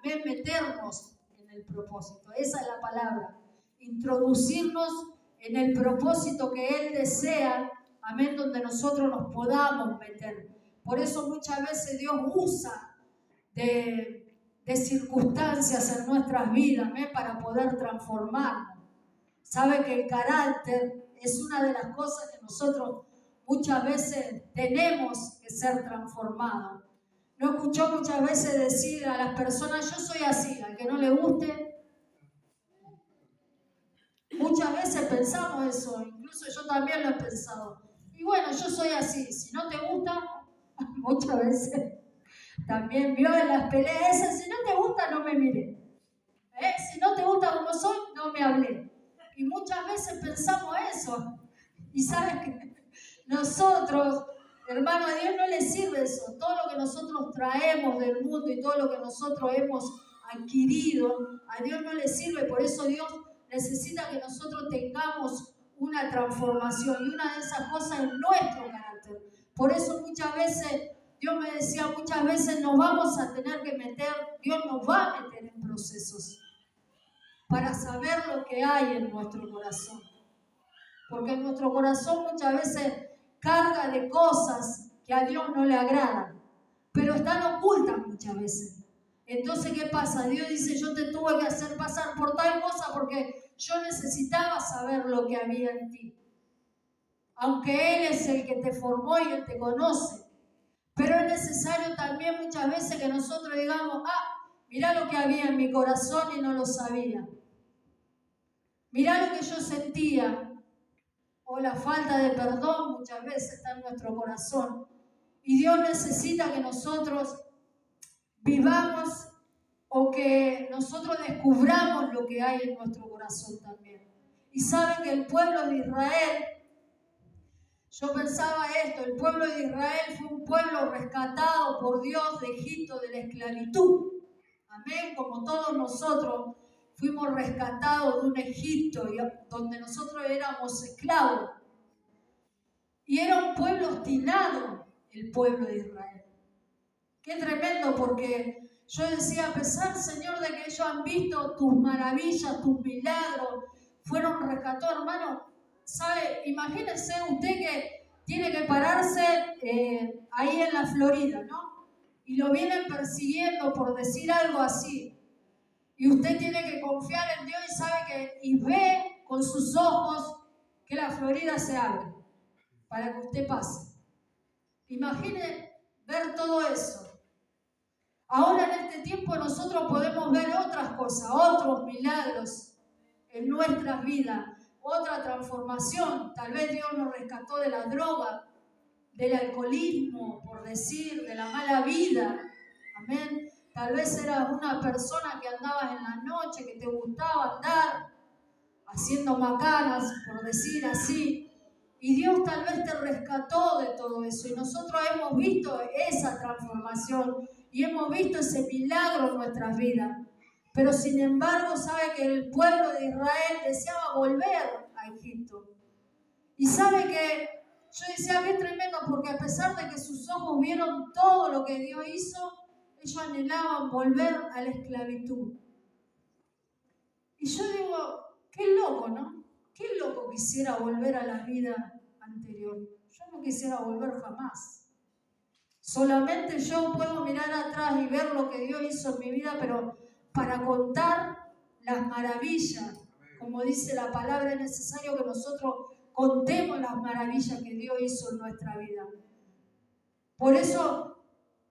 amén, meternos en el propósito. Esa es la palabra. Introducirnos en el propósito que Él desea, amén, donde nosotros nos podamos meter. Por eso muchas veces Dios usa de circunstancias en nuestras vidas, amén, para poder transformarnos. Sabe que el carácter es una de las cosas que nosotros muchas veces tenemos que ser transformados. ¿No escuchó muchas veces decir a las personas, yo soy así, al que no le guste? Muchas veces pensamos eso, incluso yo también lo he pensado. Y bueno, yo soy así, si no te gusta, muchas veces también vio en las peleas esas, si no te gusta, no me mire. Si no te gusta como soy, no me hablé. Y muchas veces pensamos eso. Y sabes que nosotros, hermano, a Dios no le sirve eso. Todo lo que nosotros traemos del mundo y todo lo que nosotros hemos adquirido, a Dios no le sirve. Por eso Dios necesita que nosotros tengamos una transformación. Y una de esas cosas es nuestro carácter. Por eso muchas veces, Dios me decía, muchas veces nos vamos a tener que meter, Dios nos va a meter en procesos para saber lo que hay en nuestro corazón. Porque en nuestro corazón muchas veces carga de cosas que a Dios no le agradan, pero están ocultas muchas veces. Entonces, ¿qué pasa? Dios dice, yo te tuve que hacer pasar por tal cosa porque yo necesitaba saber lo que había en ti. Aunque Él es el que te formó y Él te conoce. Pero es necesario también muchas veces que nosotros digamos, mirá lo que había en mi corazón y no lo sabía. Mirá lo que yo sentía. O la falta de perdón muchas veces está en nuestro corazón. Y Dios necesita que nosotros vivamos o que nosotros descubramos lo que hay en nuestro corazón también. Y saben que el pueblo de Israel, yo pensaba esto, el pueblo de Israel fue un pueblo rescatado por Dios de Egipto, de la esclavitud. Amén, como todos nosotros fuimos rescatados de un Egipto donde nosotros éramos esclavos. Y era un pueblo obstinado, el pueblo de Israel. Qué tremendo, porque yo decía, a pesar, Señor, de que ellos han visto tus maravillas, tus milagros, fueron rescatados, hermano. ¿Sabe? Imagínese usted que tiene que pararse ahí en la Florida, ¿no? Y lo vienen persiguiendo por decir algo así. Y usted tiene que confiar en Dios y sabe y ve con sus ojos que la Florida se abre para que usted pase. Imagine ver todo eso. Ahora en este tiempo nosotros podemos ver otras cosas, otros milagros en nuestras vidas, otra transformación. Tal vez Dios nos rescató de la droga, del alcoholismo, por decir, de la mala vida. Amén. Tal vez eras una persona que andabas en la noche, que te gustaba andar haciendo macanas, por decir así. Y Dios tal vez te rescató de todo eso. Y nosotros hemos visto esa transformación y hemos visto ese milagro en nuestras vidas. Pero sin embargo, sabe que el pueblo de Israel deseaba volver a Egipto. Y sabe que yo decía que es tremendo porque a pesar de que sus ojos vieron todo lo que Dios hizo, ellos anhelaban volver a la esclavitud. Y yo digo, qué loco, ¿no? Qué loco quisiera volver a la vida anterior. Yo no quisiera volver jamás. Solamente yo puedo mirar atrás y ver lo que Dios hizo en mi vida, pero para contar las maravillas, como dice la palabra, es necesario que nosotros contemos las maravillas que Dios hizo en nuestra vida. Por eso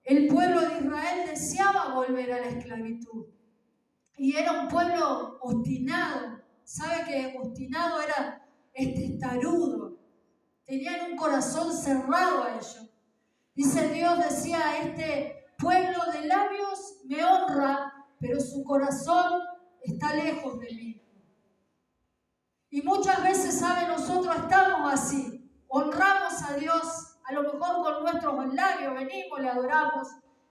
el pueblo de Israel deseaba volver a la esclavitud. Y era un pueblo obstinado. ¿Sabe que obstinado era testarudo? Tenían un corazón cerrado a ellos. Dice Dios, decía, este pueblo de labios me honra, pero su corazón está lejos de mí. Y muchas veces, ¿sabe? Nosotros estamos así. Honramos a Dios, a lo mejor con nuestros labios, venimos, le adoramos,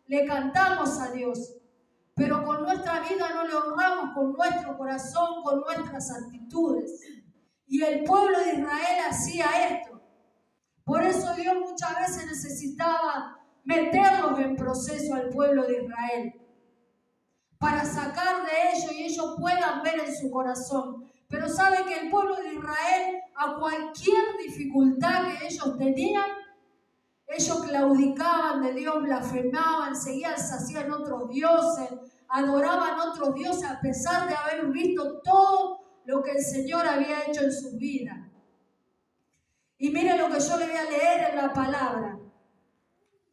le cantamos a Dios. Pero con nuestra vida no le honramos, con nuestro corazón, con nuestras actitudes. Y el pueblo de Israel hacía esto. Por eso Dios muchas veces necesitaba meterlos en proceso al pueblo de Israel. para sacar de ellos y ellos puedan ver en su corazón. Pero sabe que el pueblo de Israel, a cualquier dificultad que ellos tenían, ellos claudicaban de Dios, blasfemaban, se hacían otros dioses, adoraban otros dioses a pesar de haber visto todo lo que el Señor había hecho en sus vidas. Y mire lo que yo le voy a leer en la palabra.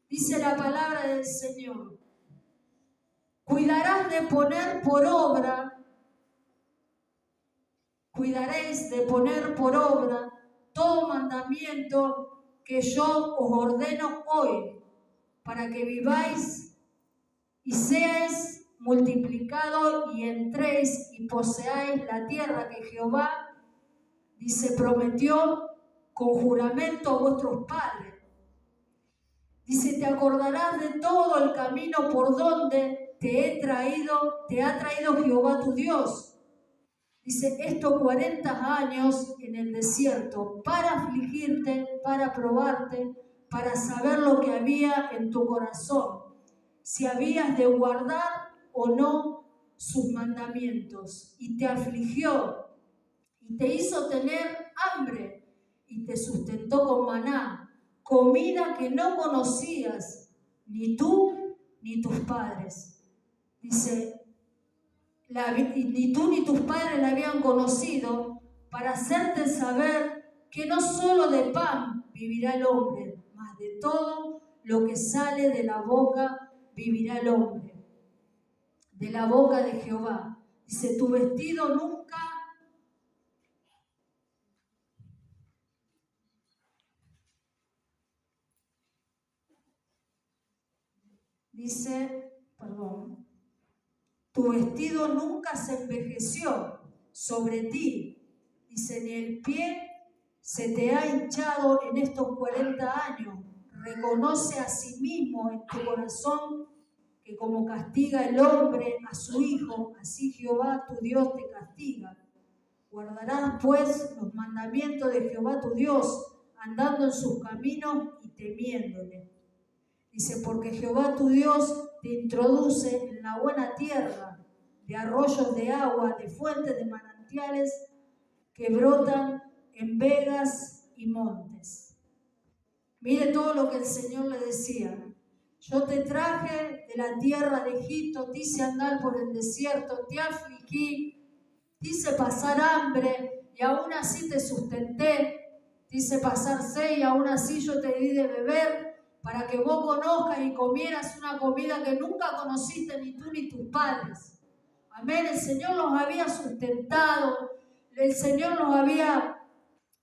Dice la palabra del Señor. Cuidaréis de poner por obra todo mandamiento que yo os ordeno hoy, para que viváis y seáis multiplicados y entréis y poseáis la tierra que Jehová, dice, prometió con juramento a vuestros padres. Dice, te acordarás de todo el camino por donde te ha traído Jehová tu Dios. Dice, estos 40 años en el desierto, para afligirte, para probarte, para saber lo que había en tu corazón, si habías de guardar o no sus mandamientos. Y te afligió, y te hizo tener hambre, y te sustentó con maná, comida que no conocías, ni tú ni tus padres. Dice, ni tú ni tus padres la habían conocido, para hacerte saber que no solo de pan vivirá el hombre, mas de todo lo que sale de la boca vivirá el hombre, de la boca de Jehová. Dice, tu vestido nunca tu vestido nunca se envejeció sobre ti. Dice, ni el pie se te ha hinchado en estos 40 años. Reconoce a sí mismo en tu corazón que como castiga el hombre a su hijo, así Jehová tu Dios te castiga. Guardarás pues los mandamientos de Jehová tu Dios, andando en sus caminos y temiéndole. Dice, porque Jehová tu Dios te introduce en la buena tierra, de arroyos de agua, de fuentes de manantiales que brotan en vegas y montes. Mire todo lo que el Señor le decía. Yo te traje de la tierra de Egipto, te hice andar por el desierto, te afligí, te hice pasar hambre y aún así te sustenté, te hice pasar sed y aún así yo te di de beber, para que vos conozcas y comieras una comida que nunca conociste ni tú ni tus padres. Amén. El Señor los había sustentado, el Señor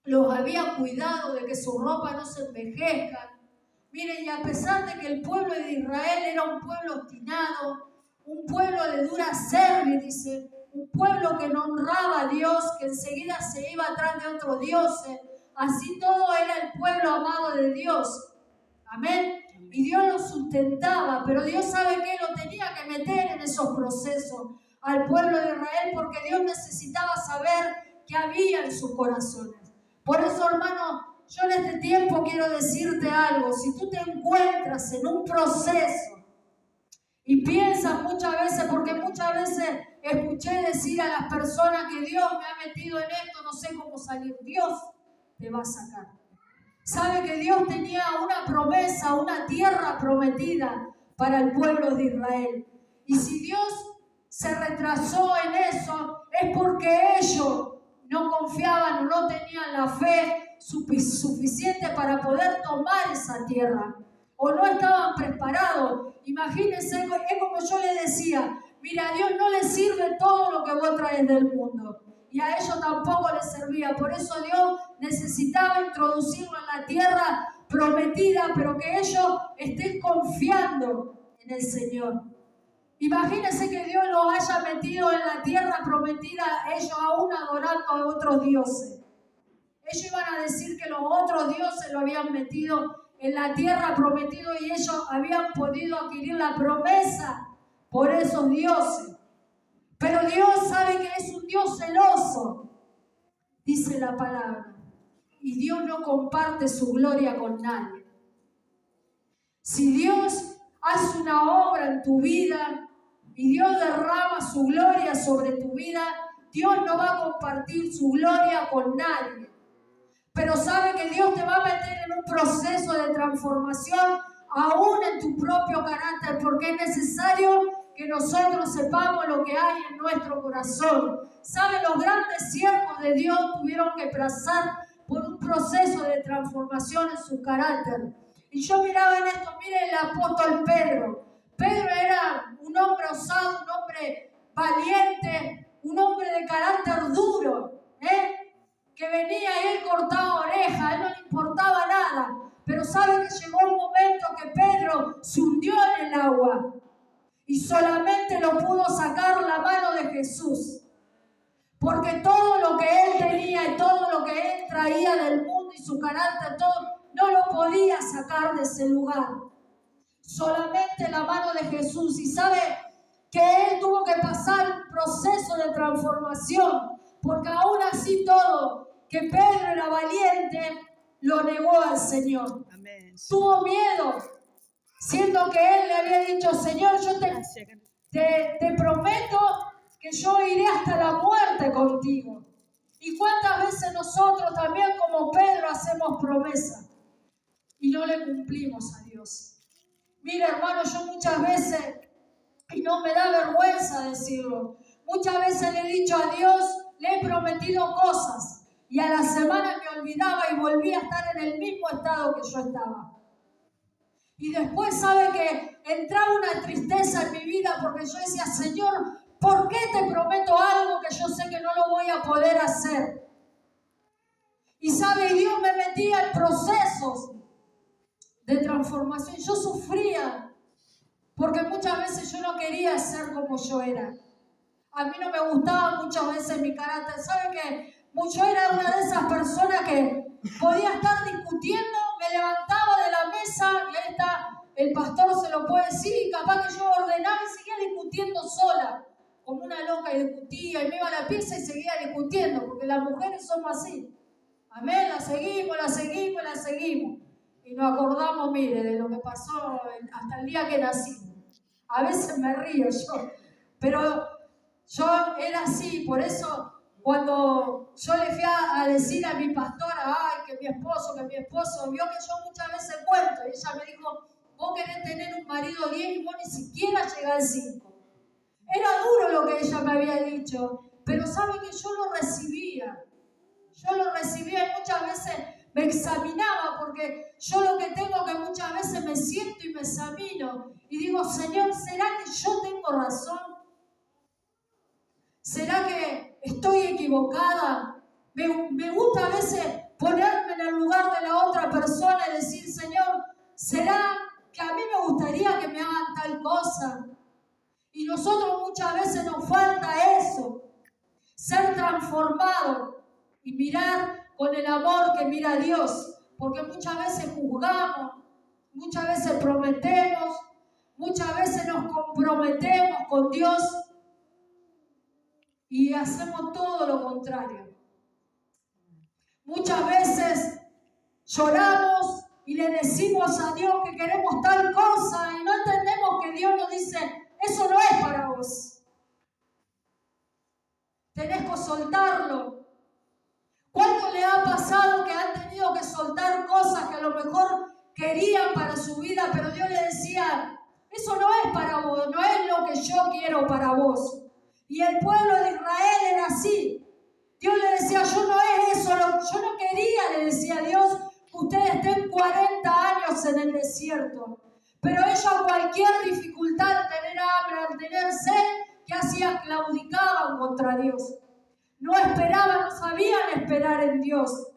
los había cuidado de que su ropa no se envejezca. Miren, y a pesar de que el pueblo de Israel era un pueblo obstinado, un pueblo de dura cerviz, dice, un pueblo que no honraba a Dios, que enseguida se iba atrás de otros dioses, así todo era el pueblo amado de Dios. Amén. Y Dios lo sustentaba, pero Dios sabe que lo tenía que meter en esos procesos al pueblo de Israel, porque Dios necesitaba saber qué había en sus corazones. Por eso, hermano, yo en este tiempo quiero decirte algo. Si tú te encuentras en un proceso y piensas muchas veces, porque muchas veces escuché decir a las personas que Dios me ha metido en esto, no sé cómo salir. Dios te va a sacar. Sabe que Dios tenía una promesa, una tierra prometida para el pueblo de Israel. Y si Dios se retrasó en eso, es porque ellos no confiaban o no tenían la fe suficiente para poder tomar esa tierra. O no estaban preparados. Imagínense, es como yo les decía, mira, a Dios no le sirve todo lo que vos traes del mundo. Y a ellos tampoco les servía. Por eso Dios necesitaba introducirlo en la tierra prometida, pero que ellos estén confiando en el Señor. Imagínense que Dios los haya metido en la tierra prometida, ellos aún adorando a otros dioses. Ellos iban a decir que los otros dioses lo habían metido en la tierra prometida y ellos habían podido adquirir la promesa por esos dioses. Pero Dios sabe que es un Dios celoso, dice la palabra. Y Dios no comparte su gloria con nadie. Si Dios hace una obra en tu vida y Dios derrama su gloria sobre tu vida, Dios no va a compartir su gloria con nadie. Pero sabe que Dios te va a meter en un proceso de transformación aún en tu propio carácter, porque es necesario que nosotros sepamos lo que hay en nuestro corazón. ¿Sabe? Los grandes siervos de Dios tuvieron que pasar por un proceso de transformación en su carácter. Y yo miraba en esto, mire el apóstol Pedro. Pedro era un hombre osado, un hombre valiente, un hombre de carácter duro, que venía y él cortaba orejas, a él no le importaba nada. Pero sabe que llegó un momento que Pedro se hundió en el agua y solamente lo pudo sacar la mano de Jesús. Porque todo lo que él tenía y todo lo que él traía del mundo y su carácter, todo, no lo podía sacar de ese lugar. Solamente la mano de Jesús. Y sabe que él tuvo que pasar un proceso de transformación, porque aún así todo, que Pedro era valiente, lo negó al Señor. Amén. Tuvo miedo, siendo que él le había dicho: Señor, yo te prometo que yo iré hasta la muerte contigo. ¿Y cuántas veces nosotros también como Pedro hacemos promesas y no le cumplimos a Dios? Mira, hermano, yo muchas veces, y no me da vergüenza decirlo, muchas veces le he dicho a Dios, le he prometido cosas y a la semana me olvidaba y volví a estar en el mismo estado que yo estaba. Y después sabe que entraba una tristeza en mi vida porque yo decía: Señor, ¿por qué te prometo algo que yo sé que no lo voy a poder hacer? Y sabe, Dios me metía en procesos de transformación. Yo sufría porque muchas veces yo no quería ser como yo era. A mí no me gustaba muchas veces mi carácter. ¿Sabe que yo era una de esas personas que podía estar discutiendo, me levantaba de la mesa y ahí está, el pastor se lo puede decir, y capaz que yo ordenaba y seguía discutiendo sola, como una loca, y discutía y me iba a la pieza y seguía discutiendo, porque las mujeres somos así. Amén, la seguimos. Y nos acordamos, mire, de lo que pasó hasta el día que nací. A veces me río yo, pero yo era así. Por eso cuando yo le fui a decir a mi pastora, ay, que mi esposo, vio que yo muchas veces cuento, y ella me dijo: vos querés tener un marido 10 y vos ni siquiera llegás al 5. Era duro lo que ella me había dicho, pero sabe que yo lo recibía y muchas veces me examinaba, porque yo lo que tengo que muchas veces me siento y me examino y digo: Señor, ¿será que yo tengo razón? ¿Será que estoy equivocada? Me gusta a veces ponerme en el lugar de la otra persona y decir: Señor, ¿será que a mí me gustaría que me hagan tal cosa? Y nosotros muchas veces nos falta eso, ser transformados y mirar con el amor que mira Dios, porque muchas veces juzgamos, muchas veces prometemos, muchas veces nos comprometemos con Dios y hacemos todo lo contrario. Muchas veces lloramos y le decimos a Dios que queremos tal cosa y no entendemos que Dios nos dice: eso no es para vos. Tenés que soltarlo. ¿Cuánto le ha pasado que han tenido que soltar cosas que a lo mejor querían para su vida, pero Dios le decía: eso no es para vos, no es lo que yo quiero para vos? Y el pueblo de Israel era así. Dios le decía: yo no es eso, yo no quería, le decía Dios, que ustedes estén 40 años en el desierto. Pero ellos, a cualquier dificultad, al tener hambre, al tener sed, ¿qué hacían? Claudicaban contra Dios. No esperaban, no sabían esperar en Dios.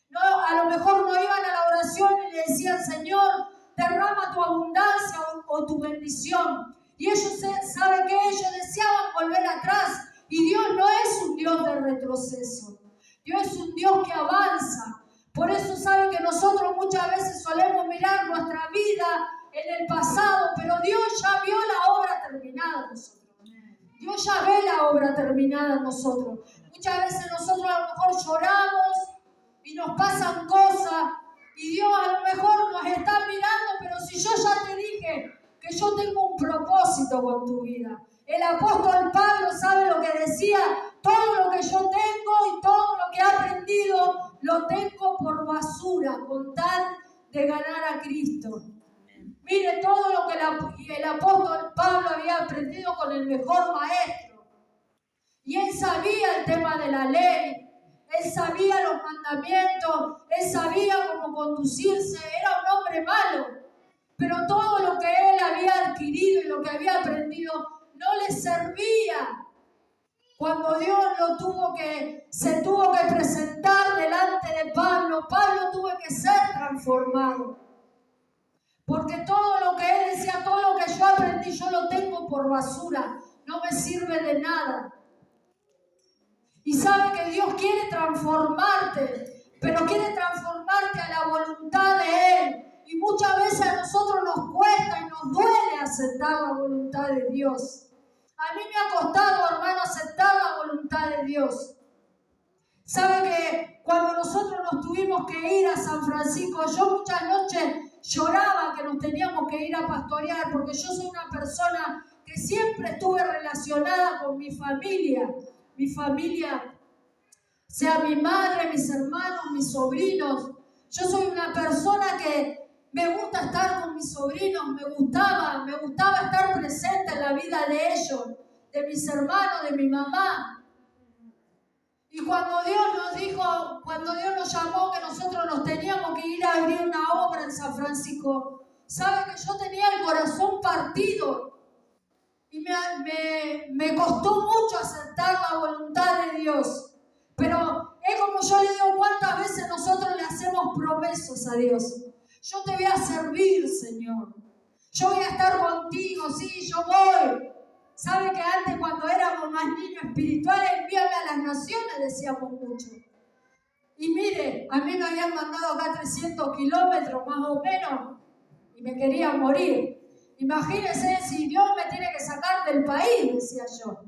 No, a lo mejor no iban a la oración y le decían: Señor, derrama tu abundancia o tu bendición. Y ellos saben que ellos deseaban volver atrás. Y Dios no es un Dios de retroceso. Dios es un Dios que avanza. Por eso saben que nosotros muchas veces solemos mirar nuestra vida en el pasado, pero Dios ya vio la obra terminada en nosotros. Dios ya ve la obra terminada en nosotros. Muchas veces nosotros a lo mejor lloramos y nos pasan cosas y Dios a lo mejor nos está mirando, pero si yo ya te dije que yo tengo un propósito con tu vida, El apóstol Pablo sabe lo que decía: todo lo que yo tengo y todo lo que he aprendido lo tengo por basura con tal de ganar a Cristo. Mire todo lo que el apóstol Pablo había aprendido con el mejor maestro. Y él sabía el tema de la ley. Él sabía los mandamientos, él sabía cómo conducirse, era un hombre malo. Pero todo lo que él había adquirido y lo que había aprendido no le servía. Cuando Dios se tuvo que presentar delante de Pablo, Pablo tuvo que ser transformado. Porque todo lo que él decía, todo lo que yo aprendí, yo lo tengo por basura, no me sirve de nada. Y sabe que Dios quiere transformarte, pero quiere transformarte a la voluntad de Él. Y muchas veces a nosotros nos cuesta y nos duele aceptar la voluntad de Dios. A mí me ha costado, hermano, aceptar la voluntad de Dios. Sabe que cuando nosotros nos tuvimos que ir a San Francisco, yo muchas noches lloraba que nos teníamos que ir a pastorear, porque yo soy una persona que siempre estuve relacionada con mi familia, sea mi madre, mis hermanos, mis sobrinos. Yo soy una persona que me gusta estar con mis sobrinos, me gustaba estar presente en la vida de ellos, de mis hermanos, de mi mamá. Y cuando Dios nos llamó que nosotros nos teníamos que ir a abrir una obra en San Francisco, sabe que yo tenía el corazón partido. Y me costó mucho aceptar la voluntad de Dios. Pero es como yo le digo, ¿cuántas veces nosotros le hacemos promesas a Dios? Yo te voy a servir, Señor. Yo voy a estar contigo, sí, yo voy. ¿Sabe que antes, cuando éramos más niños espirituales, envíame a las naciones, decíamos mucho? Y mire, a mí me habían mandado acá 300 kilómetros más o menos y me quería morir. Imagínense si Dios me tiene que sacar del país, decía yo.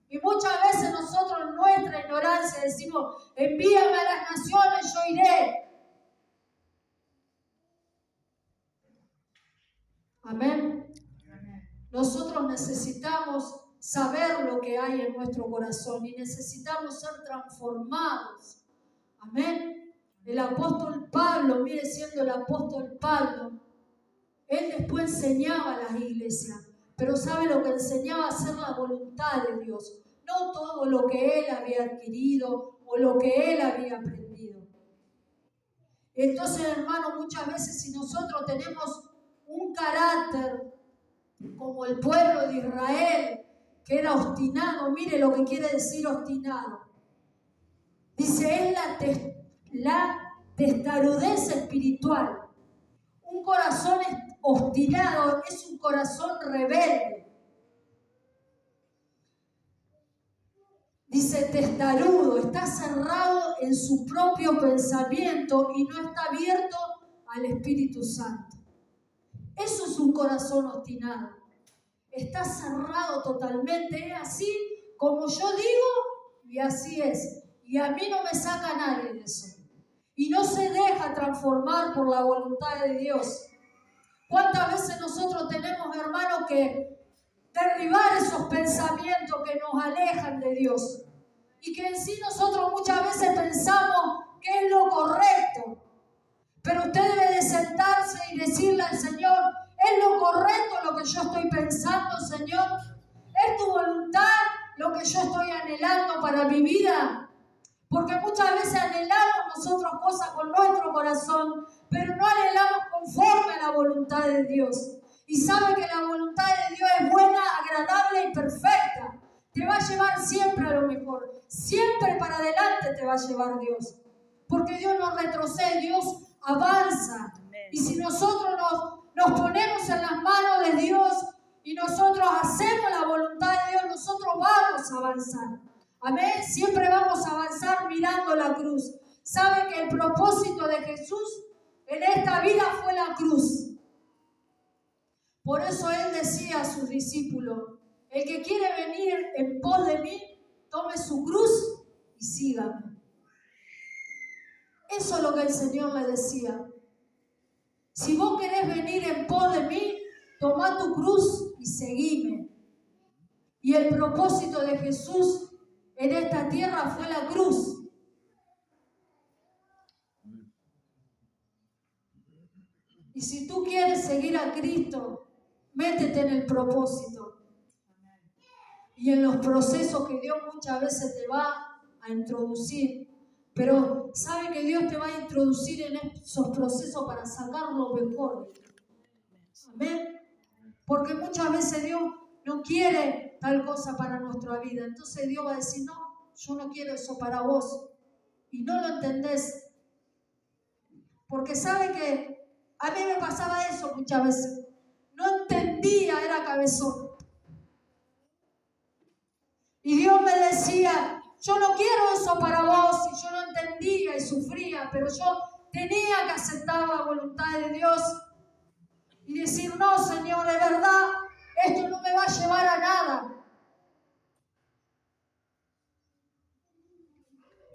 Y muchas veces nosotros en nuestra ignorancia decimos, envíame a las naciones, yo iré. Amén. Nosotros necesitamos saber lo que hay en nuestro corazón y necesitamos ser transformados. Amén. El apóstol Pablo, mire, siendo el apóstol Pablo, él después enseñaba a las iglesias, pero ¿sabe lo que enseñaba? Hacer la voluntad de Dios, no todo lo que él había adquirido o lo que él había aprendido. Entonces, hermano, muchas veces si nosotros tenemos un carácter como el pueblo de Israel, que era obstinado, mire lo que quiere decir obstinado. Dice, es la testarudez espiritual. Un corazón obstinado es un corazón rebelde. Dice testarudo, está cerrado en su propio pensamiento y no está abierto al Espíritu Santo. Eso es un corazón obstinado. Está cerrado totalmente, es así como yo digo y así es. Y a mí no me saca nadie de eso. Y no se deja transformar por la voluntad de Dios. ¿Cuántas veces nosotros tenemos, hermanos, que derribar esos pensamientos que nos alejan de Dios? Y que en sí nosotros muchas veces pensamos que es lo correcto. Pero usted debe de sentarse y decirle al Señor, ¿es lo correcto lo que yo estoy pensando, Señor? ¿Es tu voluntad lo que yo estoy anhelando para mi vida? Porque muchas veces anhelamos nosotros cosas con nuestro corazón, pero no anhelamos conforme a la voluntad de Dios. Y sabe que la voluntad de Dios es buena, agradable y perfecta. Te va a llevar siempre a lo mejor. Siempre para adelante te va a llevar Dios. Porque Dios no retrocede, Dios avanza. Y si nosotros nos ponemos en las manos de Dios y nosotros hacemos la voluntad de Dios, nosotros vamos a avanzar. Amén. Siempre vamos a avanzar mirando la cruz. ¿Sabe que el propósito de Jesús en esta vida fue la cruz? Por eso Él decía a sus discípulos, el que quiere venir en pos de mí, tome su cruz y sígame. Eso es lo que el Señor le decía. Si vos querés venir en pos de mí, toma tu cruz y seguime. Y el propósito de Jesús en esta tierra fue la cruz. Y si tú quieres seguir a Cristo, métete en el propósito. Y en los procesos que Dios muchas veces te va a introducir. Pero sabe que Dios te va a introducir en esos procesos para sacar lo mejor. Amén. Porque muchas veces Dios no quiere tal cosa para nuestra vida. Entonces Dios va a decir, no, yo no quiero eso para vos. Y no lo entendés. Porque sabe que a mí me pasaba eso muchas veces. No entendía, era cabezón. Y Dios me decía, yo no quiero eso para vos. Y yo no entendía y sufría, pero yo tenía que aceptar la voluntad de Dios y decir, no, Señor, de verdad, esto no me va a llevar a nada.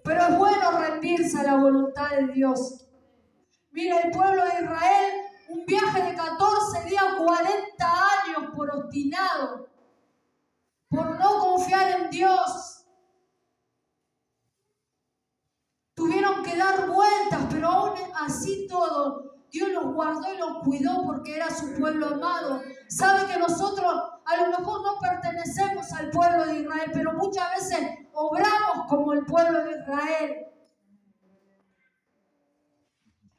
Pero es bueno rendirse a la voluntad de Dios. Mira, el pueblo de Israel, un viaje de 14 días, 40 años por obstinado, por no confiar en Dios. Tuvieron que dar vueltas, pero aún así todo, Dios los guardó y los cuidó porque era su pueblo amado. Sabe que nosotros a lo mejor no pertenecemos al pueblo de Israel, pero muchas veces obramos como el pueblo de Israel.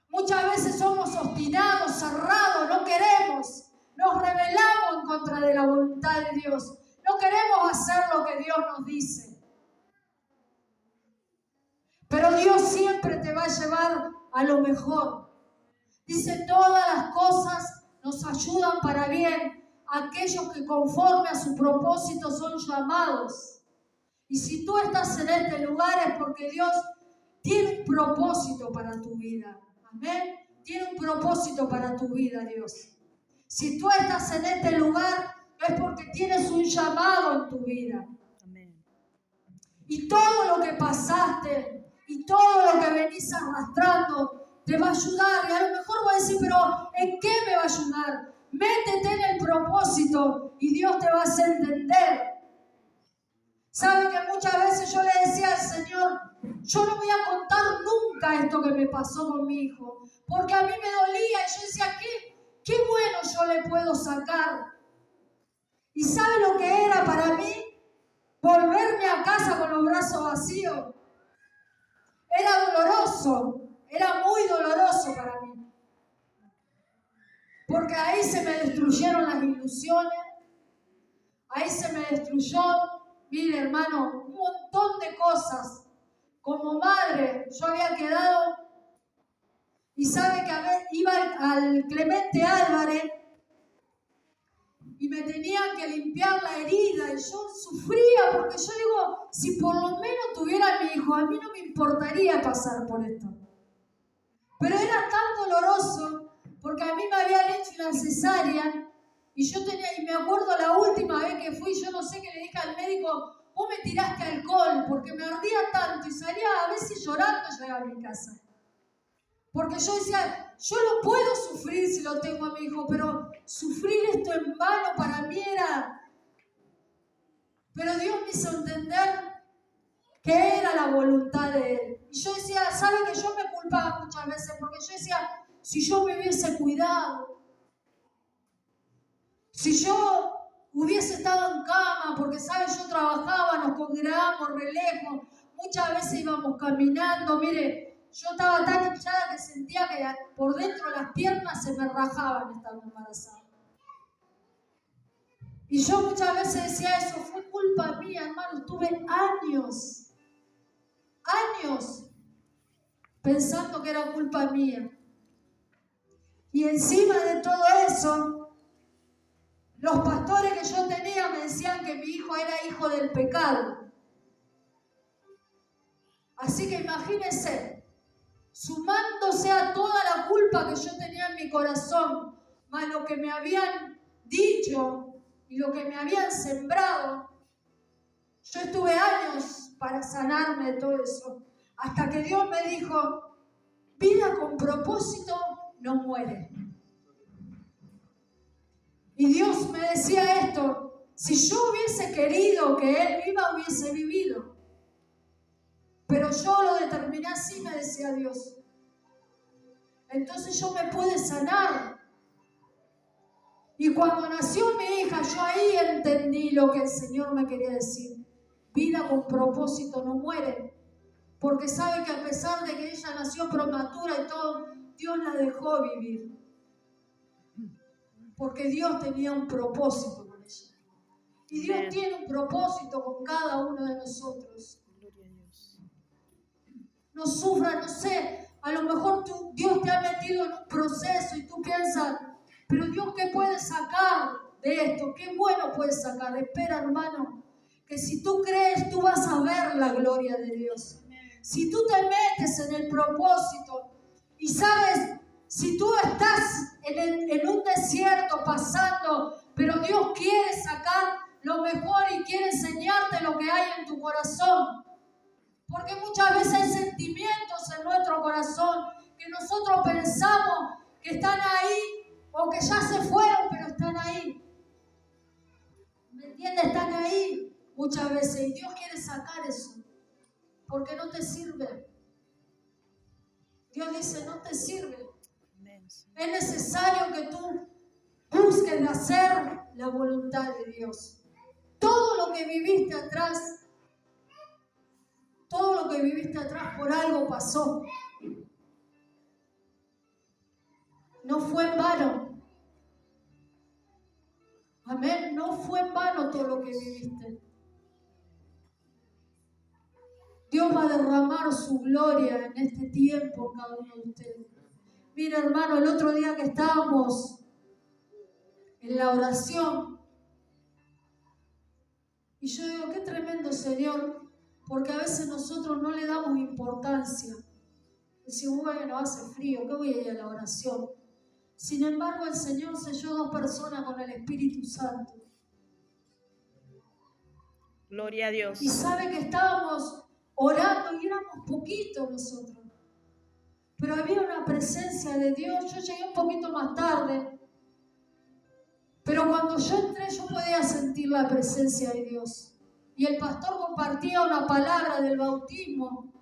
Muchas veces somos obstinados, cerrados, no queremos, nos rebelamos en contra de la voluntad de Dios. No queremos hacer lo que Dios nos dice. Pero Dios siempre te va a llevar a lo mejor. Dice, todas las cosas nos ayudan para bien. Aquellos que conforme a su propósito son llamados. Y si tú estás en este lugar es porque Dios tiene un propósito para tu vida. Amén. Tiene un propósito para tu vida, Dios. Si tú estás en este lugar es porque tienes un llamado en tu vida. Amén. Y todo lo que pasaste y todo lo que venís arrastrando te va a ayudar. Y a lo mejor vas a decir, pero ¿en qué me va a ayudar? Métete en el propósito y Dios te va a hacer entender. ¿Sabe que muchas veces yo le decía al Señor, yo no voy a contar nunca esto que me pasó con mi hijo? Porque a mí me dolía y yo decía, ¿qué bueno yo le puedo sacar? ¿Y sabe lo que era para mí? Volverme a casa con los brazos vacíos. Era doloroso, era muy doloroso para mí. Porque ahí se me destruyeron las ilusiones, ahí se me destruyó, mire hermano, un montón de cosas. Como madre, yo había quedado, y sabe que iba al Clemente Álvarez y me tenían que limpiar la herida y yo sufría porque yo digo, si por lo menos tuviera a mi hijo, a mí no me importaría pasar por esto. Pero era tan doloroso porque a mí me habían hecho una cesárea y yo tenía, y me acuerdo la última vez que fui, yo no sé qué le dije al médico, vos me tiraste alcohol porque me ardía tanto y salía a veces llorando llegaba a mi casa. Porque yo decía, yo no puedo sufrir si lo tengo a mi hijo, pero sufrir esto en vano para mí era... Pero Dios me hizo entender que era la voluntad de Él. Y yo decía, ¿sabe que yo me culpaba muchas veces? Porque yo decía, si yo me hubiese cuidado, si yo hubiese estado en cama, porque, ¿sabes? Yo trabajaba, nos congregábamos re lejos, muchas veces íbamos caminando, mire... Yo estaba tan hinchada que sentía que por dentro las piernas se me rajaban estando embarazada. Y yo muchas veces decía eso, fue culpa mía, hermano. Estuve años pensando que era culpa mía. Y encima de todo eso, los pastores que yo tenía me decían que mi hijo era hijo del pecado. Así que imagínense, sumándose a toda la culpa que yo tenía en mi corazón, más lo que me habían dicho y lo que me habían sembrado, yo estuve años para sanarme de todo eso, hasta que Dios me dijo, vida con propósito no muere. Y Dios me decía esto, Si yo hubiese querido que él viva, hubiese vivido. Pero yo lo determiné así, me decía Dios. Entonces yo me pude sanar. Y cuando nació mi hija, yo ahí entendí lo que el Señor me quería decir. Vida con propósito no muere. Porque sabe que a pesar de que ella nació prematura y todo, Dios la dejó vivir. Porque Dios tenía un propósito con ella. Y Dios tiene un propósito con cada uno de nosotros. No sufra, no sé, a lo mejor Dios te ha metido en un proceso y tú piensas, pero Dios, ¿qué puede sacar de esto? ¿Qué bueno puede sacar? Espera, hermano, que si tú crees, tú vas a ver la gloria de Dios. Si tú te metes en el propósito y sabes, si tú estás en un desierto pasando, pero Dios quiere sacar lo mejor y quiere enseñarte lo que hay en tu corazón. Porque muchas veces hay sentimientos en nuestro corazón que nosotros pensamos que están ahí o que ya se fueron, pero están ahí. ¿Me entiendes? Están ahí muchas veces y Dios quiere sacar eso porque no te sirve. Dios dice, no te sirve. Es necesario que tú busques de hacer la voluntad de Dios. Todo lo que viviste atrás, por algo pasó. No fue en vano. Amén. No fue en vano todo lo que viviste. Dios va a derramar su gloria en este tiempo en cada uno de ustedes. Mira, hermano, el otro día que estábamos en la oración, y yo digo, qué tremendo, Señor, porque a veces nosotros no le damos importancia. Decimos, bueno, hace frío, ¿qué voy a ir a la oración? Sin embargo, el Señor selló 2 personas con el Espíritu Santo. Gloria a Dios. Y sabe que estábamos orando y éramos poquitos nosotros. Pero había una presencia de Dios. Yo llegué un poquito más tarde. Pero cuando yo entré, yo podía sentir la presencia de Dios. Y el pastor compartía una palabra del bautismo.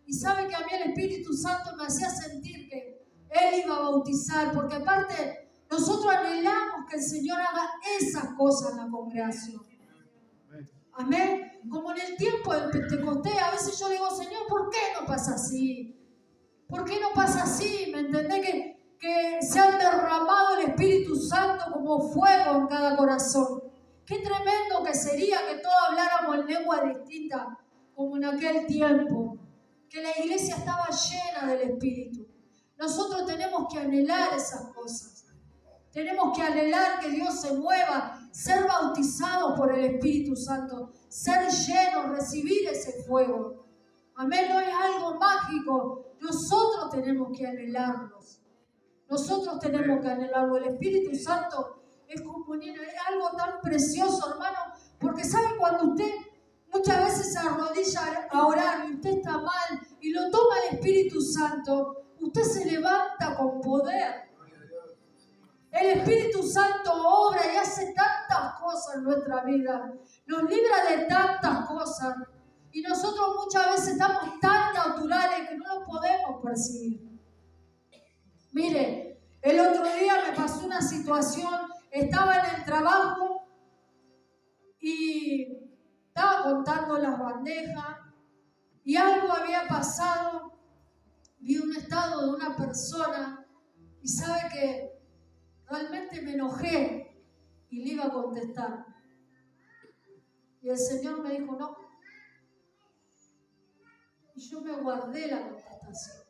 Y sabe que a mí el Espíritu Santo me hacía sentir que Él iba a bautizar. Porque aparte, nosotros anhelamos que el Señor haga esas cosas en la congregación. Amén. Como en el tiempo del Pentecostés, a veces yo digo, Señor, ¿por qué no pasa así? ¿Por qué no pasa así? ¿Me entendés? Que se ha derramado el Espíritu Santo como fuego en cada corazón. Qué tremendo que sería que todos habláramos en lengua distinta, como en aquel tiempo. Que la iglesia estaba llena del Espíritu. Nosotros tenemos que anhelar esas cosas. Tenemos que anhelar que Dios se mueva, ser bautizados por el Espíritu Santo, ser llenos, recibir ese fuego. Amén, no es algo mágico. Nosotros tenemos que anhelarlos. Nosotros tenemos que anhelarlo. El Espíritu Santo es comunión, es algo tan precioso, hermano, porque ¿sabe cuando usted muchas veces se arrodilla a orar y usted está mal y lo toma el Espíritu Santo, usted se levanta con poder? El Espíritu Santo obra y hace tantas cosas en nuestra vida. Nos libra de tantas cosas. Y nosotros muchas veces estamos tan naturales que no lo podemos percibir. Mire, el otro día me pasó una situación. Estaba en el trabajo y estaba contando las bandejas. Y algo había pasado. Vi un estado de una persona. Y sabe que realmente me enojé y le iba a contestar. Y el Señor me dijo, no. Y yo me guardé la contestación.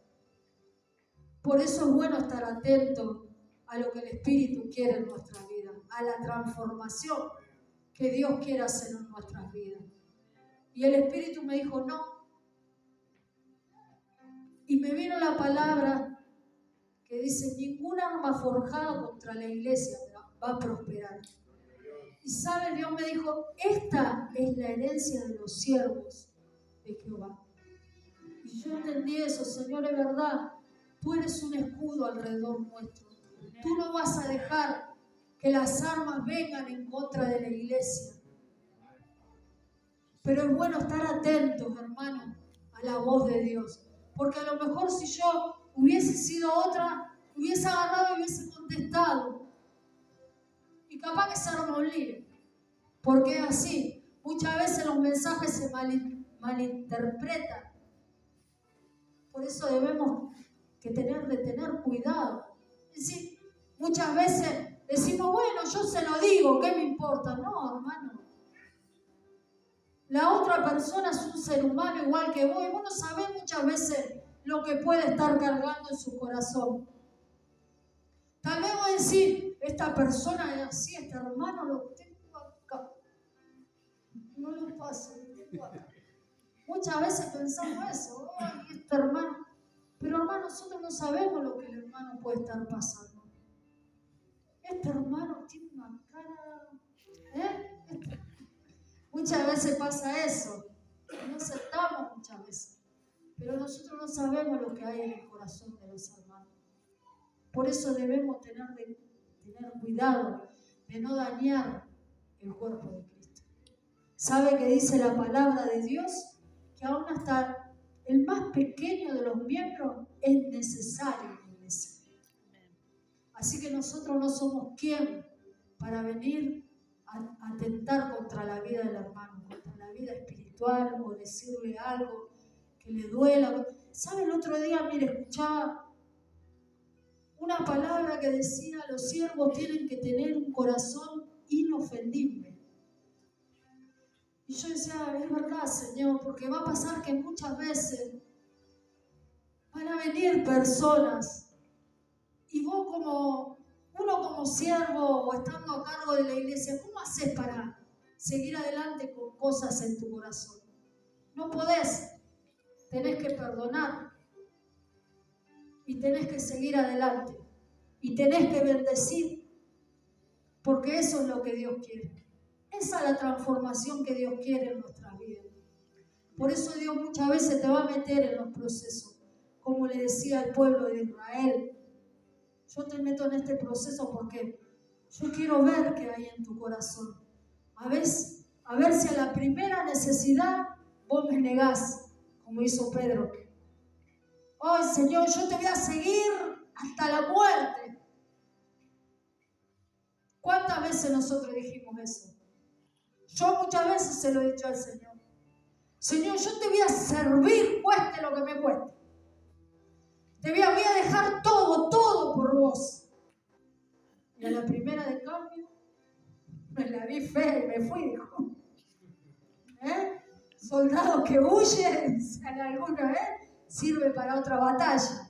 Por eso es bueno estar atento a lo que el Espíritu quiere en nuestra vida, a la transformación que Dios quiere hacer en nuestras vidas. Y el Espíritu me dijo, no. Y me vino la palabra que dice, ningún arma forjada contra la iglesia va a prosperar. Y sabe, Dios me dijo, esta es la herencia de los siervos de Jehová. Y yo entendí eso, Señor, es verdad. Tú eres un escudo alrededor nuestro. Tú no vas a dejar que las armas vengan en contra de la iglesia. Pero es bueno estar atentos, hermano, a la voz de Dios. Porque a lo mejor si yo hubiese sido otra, hubiese agarrado y hubiese contestado. Y capaz que se arma un lío. Porque es así. Muchas veces los mensajes se malinterpretan. Por eso debemos de tener cuidado. Es decir, muchas veces decimos, bueno, yo se lo digo, ¿qué me importa? No, hermano. La otra persona es un ser humano igual que vos. Y vos no sabés muchas veces lo que puede estar cargando en su corazón. Tal vez vos decís, esta persona es así, este hermano lo tengo acá. No lo paso, lo tengo acá. Muchas veces pensamos eso, ay, este hermano. Pero hermano, nosotros no sabemos lo que el hermano puede estar pasando. Este hermano tiene una cara... Muchas veces pasa eso. No aceptamos muchas veces. Pero nosotros no sabemos lo que hay en el corazón de los hermanos. Por eso debemos tener cuidado de no dañar el cuerpo de Cristo. ¿Sabe que dice la palabra de Dios? Que aún hasta el más pequeño de los miembros es necesario en la iglesia. Así que nosotros no somos quien para venir a atentar contra la vida del hermano, contra la vida espiritual, o decirle algo que le duela. ¿Sabe? El otro día, mire, escuchaba una palabra que decía: los siervos tienen que tener un corazón inofendible. Y yo decía, es verdad, Señor, porque va a pasar que muchas veces van a venir personas y vos como siervo o estando a cargo de la iglesia, ¿cómo haces para seguir adelante con cosas en tu corazón? No podés, tenés que perdonar y tenés que seguir adelante y tenés que bendecir, porque eso es lo que Dios quiere. Esa es la transformación que Dios quiere en nuestras vidas. Por eso Dios muchas veces te va a meter en los procesos, como le decía al pueblo de Israel. Yo te meto en este proceso porque yo quiero ver qué hay en tu corazón. A ver si a la primera necesidad vos me negás, como hizo Pedro. ¡Ay, Señor, yo te voy a seguir hasta la muerte! ¿Cuántas veces nosotros dijimos eso? Yo muchas veces se lo he dicho al Señor. Señor, yo te voy a servir, cueste lo que me cueste. Te voy a dejar todo por vos. Y a la primera de cambio, me la vi fea y me fui, dijo. Soldado que huye, en alguna vez, sirve para otra batalla.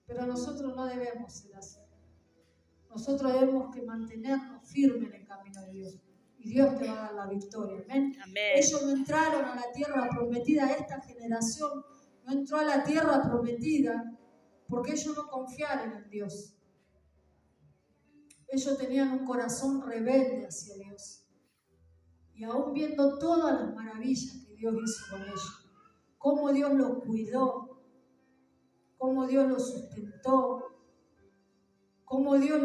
Pero nosotros no debemos ser así. Nosotros debemos que mantenernos firmes en el camino de Dios. Y Dios te va a dar la victoria. ¿Amén? Amén. Ellos no entraron a la tierra prometida. Esta generación no entró a la tierra prometida porque ellos no confiaron en Dios. Ellos tenían un corazón rebelde hacia Dios. Y aún viendo todas las maravillas que Dios hizo con ellos, cómo Dios los cuidó, cómo Dios los sustentó, cómo Dios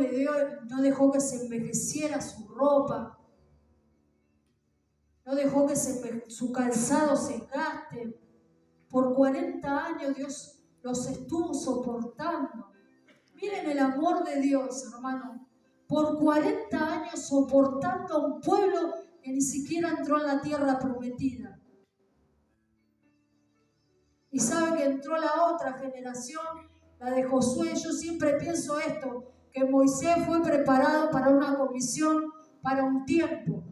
no dejó que se envejeciera su ropa, no dejó que su calzado se gaste. Por 40 años Dios los estuvo soportando. Miren el amor de Dios, hermano. Por 40 años soportando a un pueblo que ni siquiera entró en la tierra prometida. Y sabe que entró la otra generación, la de Josué. Yo siempre pienso esto, que Moisés fue preparado para una comisión, para un tiempo.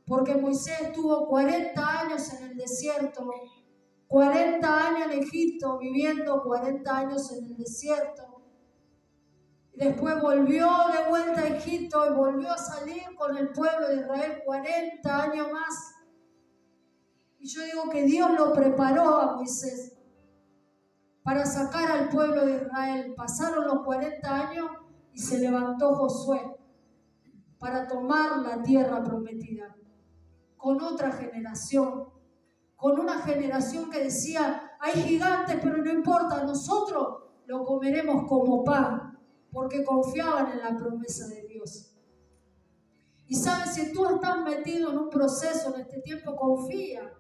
Porque Moisés estuvo 40 años en el desierto, 40 años en Egipto, viviendo 40 años en el desierto. Y después volvió de vuelta a Egipto y volvió a salir con el pueblo de Israel 40 años más. Y yo digo que Dios lo preparó a Moisés para sacar al pueblo de Israel. Pasaron los 40 años y se levantó Josué para tomar la tierra prometida con otra generación, con una generación que decía: hay gigantes, pero no importa, nosotros lo comeremos como pan. porque confiaban en la promesa de Dios. Y sabes, si tú estás metido en un proceso en este tiempo, confía,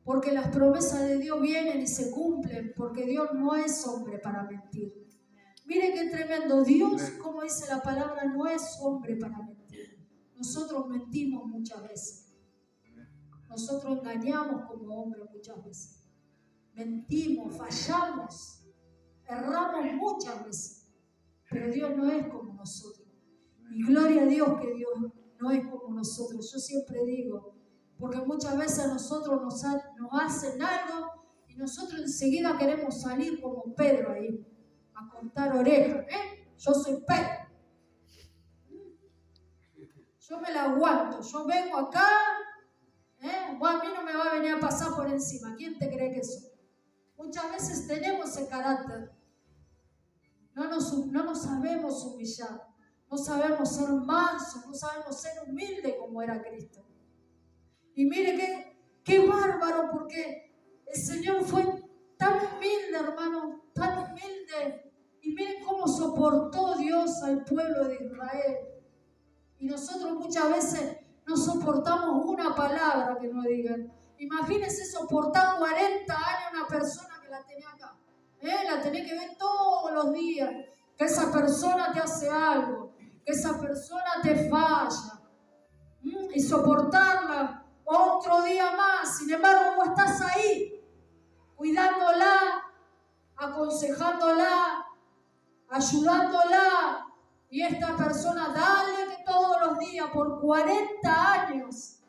porque las promesas de Dios vienen y se cumplen, porque Dios no es hombre para mentir. Mire qué tremendo. Dios, como dice la palabra, no es hombre para mentir. Nosotros mentimos muchas veces. Nosotros engañamos como hombres muchas veces. Mentimos, fallamos, erramos muchas veces. Pero Dios no es como nosotros. Y gloria a Dios que Dios no es como nosotros. Yo siempre digo, porque muchas veces a nosotros nos hacen algo y nosotros enseguida queremos salir como Pedro ahí, a cortar orejas. Yo soy Pedro. Yo me la aguanto. Yo vengo acá. Bueno, a mí no me va a venir a pasar por encima. ¿Quién te cree que soy? Muchas veces tenemos ese carácter. No nos sabemos humillar. No sabemos ser mansos. No sabemos ser humildes como era Cristo. Y mire qué bárbaro, porque el Señor fue tan humilde, hermano, tan humilde. Y miren cómo soportó Dios al pueblo de Israel. Y nosotros muchas veces no soportamos una palabra que nos digan. Imagínense soportar 40 años a una persona que la tenía acá. La tenés que ver todos los días. Que esa persona te hace algo. Que esa persona te falla. Y soportarla otro día más. Sin embargo, vos estás ahí, cuidándola, aconsejándola, ayudándola. Y esta persona, dale que todos los días, por 40 años,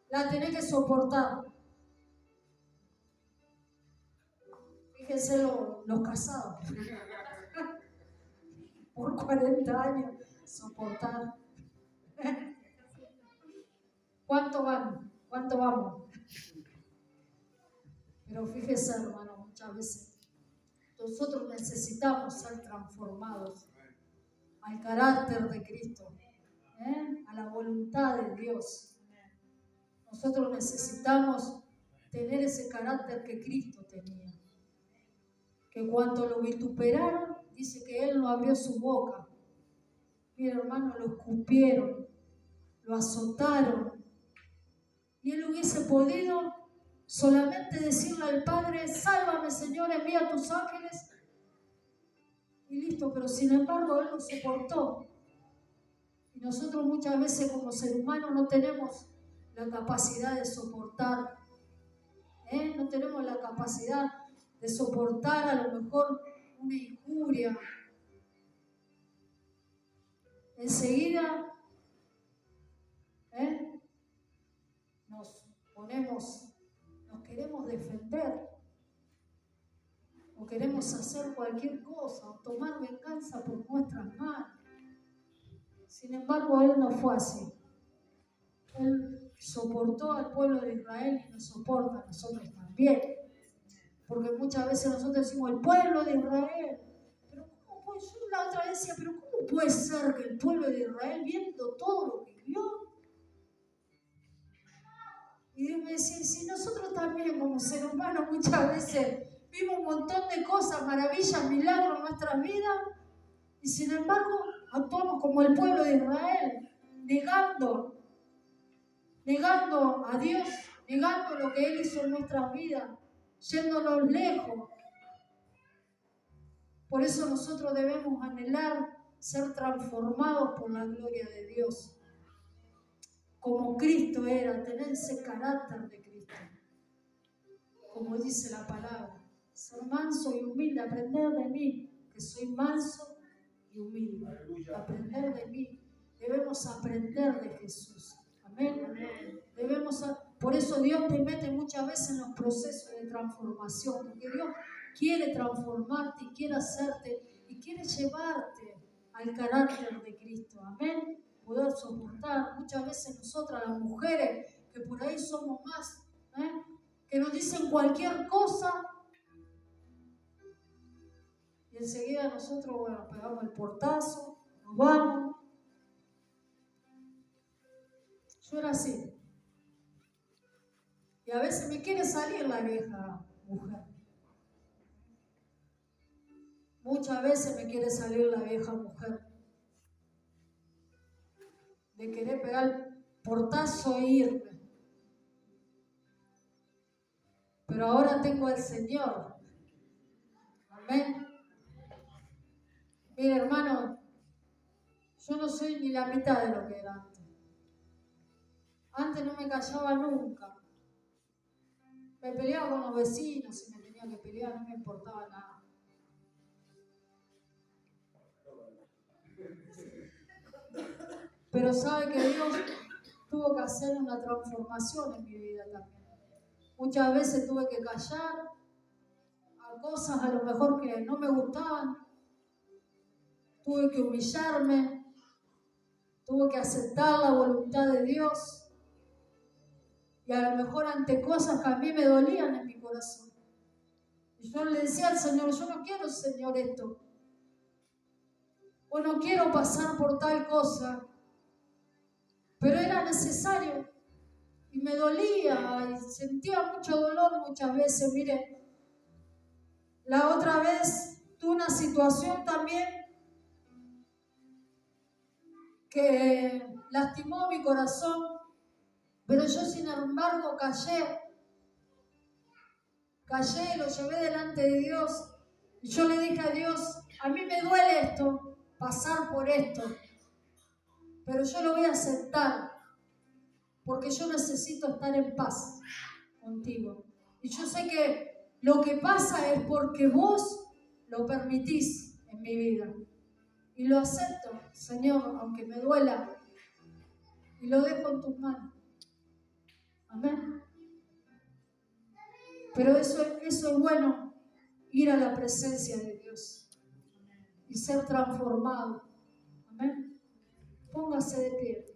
la tenés que soportar. Fíjense los casados. Por 40 años, soportar. ¿Cuánto van? ¿Cuánto vamos? Pero fíjese, hermano, muchas veces nosotros necesitamos ser transformados al carácter de Cristo, a la voluntad de Dios. Nosotros necesitamos tener ese carácter que Cristo tenía. Que cuando lo vituperaron, dice que Él no abrió su boca. Mira, hermano, lo escupieron, lo azotaron. Y Él hubiese podido solamente decirle al Padre, sálvame, Señor, envía a tus ángeles. Y listo, pero sin embargo Él lo soportó. Y nosotros muchas veces como seres humanos no tenemos la capacidad de soportar. No tenemos la capacidad de soportar a lo mejor una injuria. Enseguida nos queremos defender, o queremos hacer cualquier cosa, o tomar venganza por nuestras manos. Sin embargo, Él no fue así. Él soportó al pueblo de Israel y nos soporta a nosotros también. Porque muchas veces nosotros decimos, el pueblo de Israel. Pero ¿cómo puede? Yo la otra vez decía, pero ¿cómo puede ser que el pueblo de Israel, viendo todo lo que vio? Y Dios me decía, si nosotros también como seres humanos muchas veces vimos un montón de cosas, maravillas, milagros en nuestras vidas, y sin embargo actuamos como el pueblo de Israel, negando a Dios, negando lo que Él hizo en nuestras vidas, yéndonos lejos. Por eso nosotros debemos anhelar ser transformados por la gloria de Dios. Como Cristo era, tener ese carácter de Cristo. Como dice la palabra, ser manso y humilde, aprender de mí, que soy manso y humilde. Aprender de mí. Debemos aprender de Jesús. Amén. Por eso Dios te mete muchas veces en los procesos de transformación, porque Dios quiere transformarte y quiere hacerte y quiere llevarte al carácter de Cristo. Amén. Poder soportar. Muchas veces nosotras, las mujeres, que por ahí somos más, que nos dicen cualquier cosa y enseguida nosotros, bueno, pegamos el portazo, nos vamos. Yo era así. Y a veces me quiere salir la vieja mujer. Muchas veces me quiere salir la vieja mujer. De querer pegar portazo e irme. Pero ahora tengo al Señor. Amén. Mira, hermano, yo no soy ni la mitad de lo que era antes. Antes no me callaba nunca. Me peleaba con los vecinos, si me tenía que pelear, no me importaba nada. Pero sabe que Dios tuvo que hacer una transformación en mi vida también. Muchas veces tuve que callar a cosas a lo mejor que no me gustaban. Tuve que humillarme. Tuve que aceptar la voluntad de Dios. Y a lo mejor ante cosas que a mí me dolían en mi corazón. Y yo le decía al Señor, yo no quiero, Señor, esto. O no quiero pasar por tal cosa. Pero era necesario. Y me dolía y sentía mucho dolor muchas veces. Mire, la otra vez tuve una situación también que lastimó mi corazón, pero yo sin embargo callé, lo llevé delante de Dios y yo le dije a Dios, a mí me duele esto, pasar por esto, pero yo lo voy a aceptar porque yo necesito estar en paz contigo. Y yo sé que lo que pasa es porque vos lo permitís en mi vida. Y lo acepto, Señor, aunque me duela, y lo dejo en tus manos. Amén. Pero eso es bueno, ir a la presencia de Dios y ser transformado. Amén. Póngase de pie.